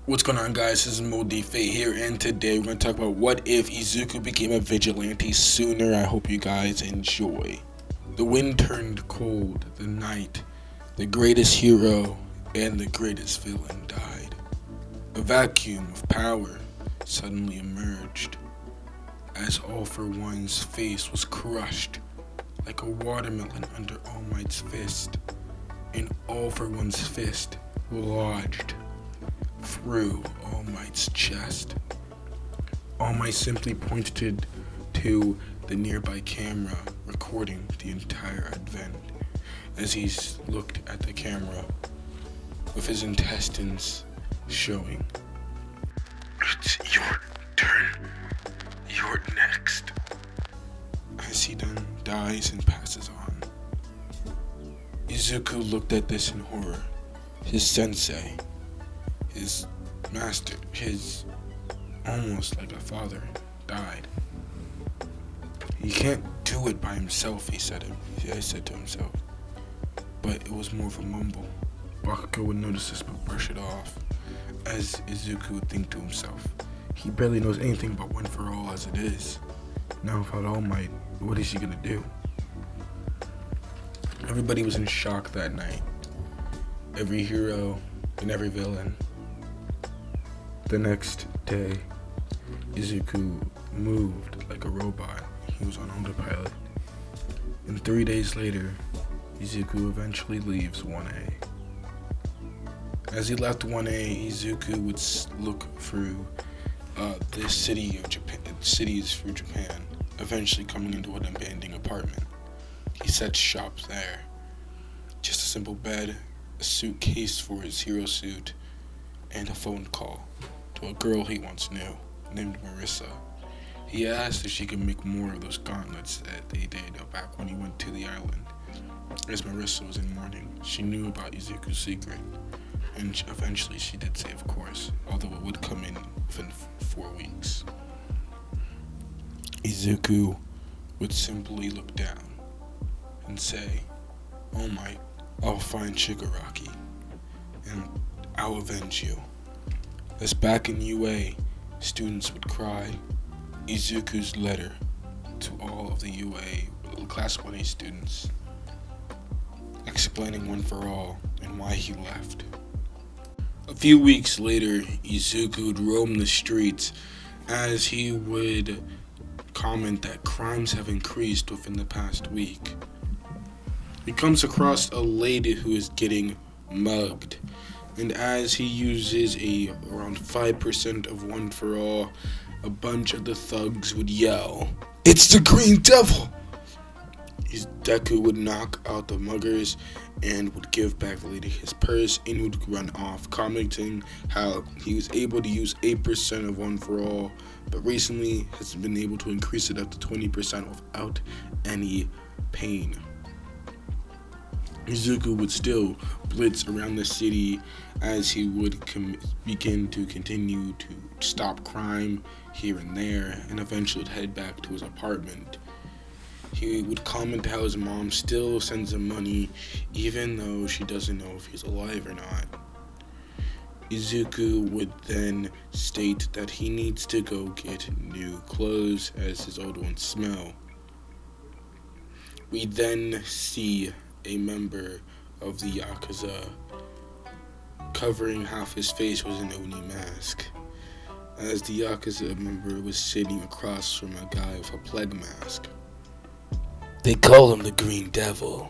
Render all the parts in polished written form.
What's going on, guys? This is Moldy Fate here, and today we're going to talk about what if Izuku became a vigilante sooner. I hope you guys enjoy. The wind turned cold, the night, the greatest hero and the greatest villain died. A vacuum of power suddenly emerged, as All For One's face was crushed like a watermelon under All Might's fist, and All For One's fist lodged through All Might's chest. All Might simply pointed to the nearby camera recording the entire event as he looked at the camera with his intestines showing. It's your turn. You're next. As he then dies and passes on. Izuku looked at this in horror. His sensei, his master, his almost like a father, died. He can't do it by himself, he said to himself. But it was more of a mumble. Bakugo would notice this but brush it off, as Izuku would think to himself. He barely knows anything about One For All as it is. Now without All Might, what is he gonna do? Everybody was in shock that night. Every hero and every villain. The next day, Izuku moved like a robot. He was on autopilot. And 3 days later, Izuku eventually leaves 1A. As he left 1A, Izuku would look through the cities through Japan, eventually coming into an abandoned apartment. He sets shop there. Just a simple bed, a suitcase for his hero suit, and a phone call to a girl he once knew, named Marissa. He asked if she could make more of those gauntlets that they did back when he went to the island. As Marissa was in mourning, she knew about Izuku's secret, and eventually she did say of course, although it would come in within 4 weeks. Izuku would simply look down and say, "Oh my, I'll find shigaraki, and I'll avenge you." As back in UA, students would cry Izuku's letter to all of the UA Class 1A students, explaining One For All and why he left. A few weeks later, Izuku would roam the streets as he would comment that crimes have increased within the past week. He comes across a lady who is getting mugged, and as he uses around 5% of One For All, a bunch of the thugs would yell, "It's the Green Devil!" Deku would knock out the muggers and would give back the lady his purse and would run off, commenting how he was able to use 8% of One For All, but recently has been able to increase it up to 20% without any pain. Izuku would still blitz around the city as he would continue to stop crime here and there, and eventually would head back to his apartment. He would comment how his mom still sends him money even though she doesn't know if he's alive or not. Izuku would then state that he needs to go get new clothes as his old ones smell. We then see a member of the Yakuza covering half his face with an Oni mask, as the Yakuza member was sitting across from a guy with a plague mask. They call him the Green Devil.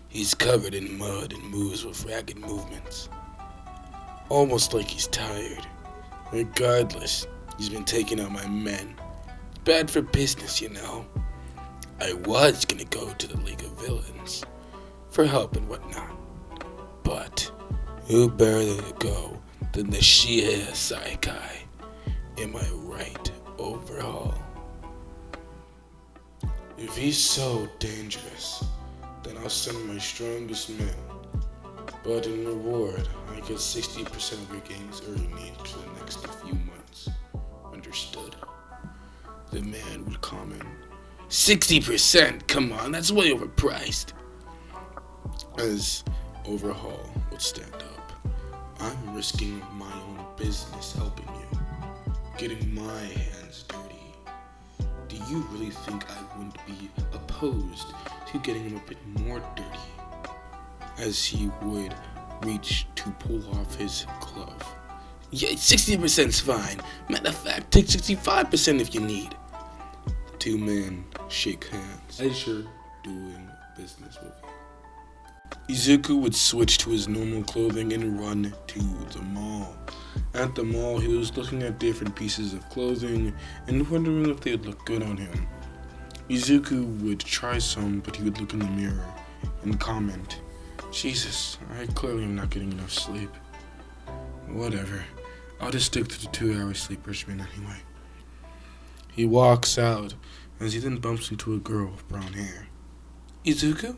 He's covered in mud and moves with ragged movements, almost like he's tired. Regardless, he's been taking out my men. Bad for business, you know. I was gonna go to the League of Villains for help and whatnot, but who better to go than the Shihei Saikai? Am I right, Overhaul? If he's so dangerous, then I'll send my strongest men. But in reward, I get 60% of your gang's earnings for the next few months. Understood? The man would comment, 60%? Come on, that's way overpriced. As Overhaul would stand up, I'm risking my own business helping you, getting my hands dirty. Do you really think I wouldn't be opposed to getting him a bit more dirty? As he would reach to pull off his glove. Yeah, 60%'s fine. Matter of fact, take 65% if you need. The two men shake hands as you're doing business with him. Izuku would switch to his normal clothing and run to the mall. At the mall, he was looking at different pieces of clothing and wondering if they would look good on him. Izuku would try some, but he would look in the mirror and comment, "Jesus, I clearly am not getting enough sleep. Whatever, I'll just stick to the 2-hour sleep regimen anyway." He walks out as he then bumps into a girl with brown hair. "Izuku?"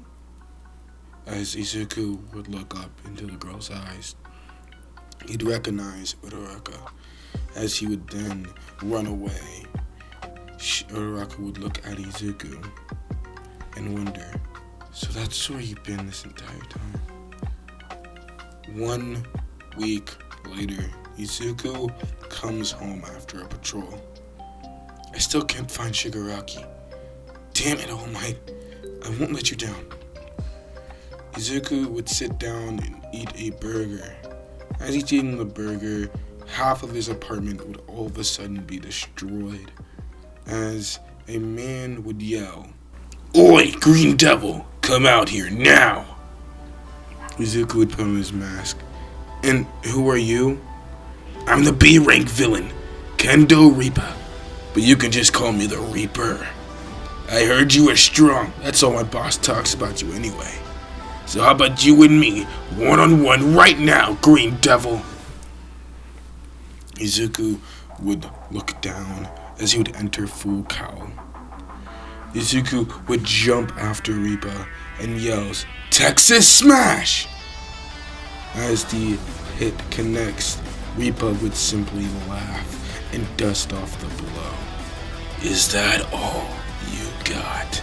As Izuku would look up into the girl's eyes, he'd recognize Uraraka, as he would then run away. Uraraka would look at Izuku and wonder, "So that's where you've been this entire time." 1 week later, Izuku comes home after a patrol. "I still can't find Shigaraki. Damn it, All Might. I won't let you down." Izuku would sit down and eat a burger. As he's eating the burger, half of his apartment would all of a sudden be destroyed, as a man would yell, "Oi, Green Devil, come out here now!" Izuku would put on his mask. "And who are you?" "I'm the B-rank villain, Kendo Reaper, but you can just call me the Reaper. I heard you were strong, that's all my boss talks about you anyway. So how about you and me, one-on-one right now, Green Devil?" Izuku would look down as he would enter full cowl. Izuku would jump after Reaper and yells, "Texas Smash!" As the hit connects, Reaper would simply laugh and dust off the blow. "Is that all you got?"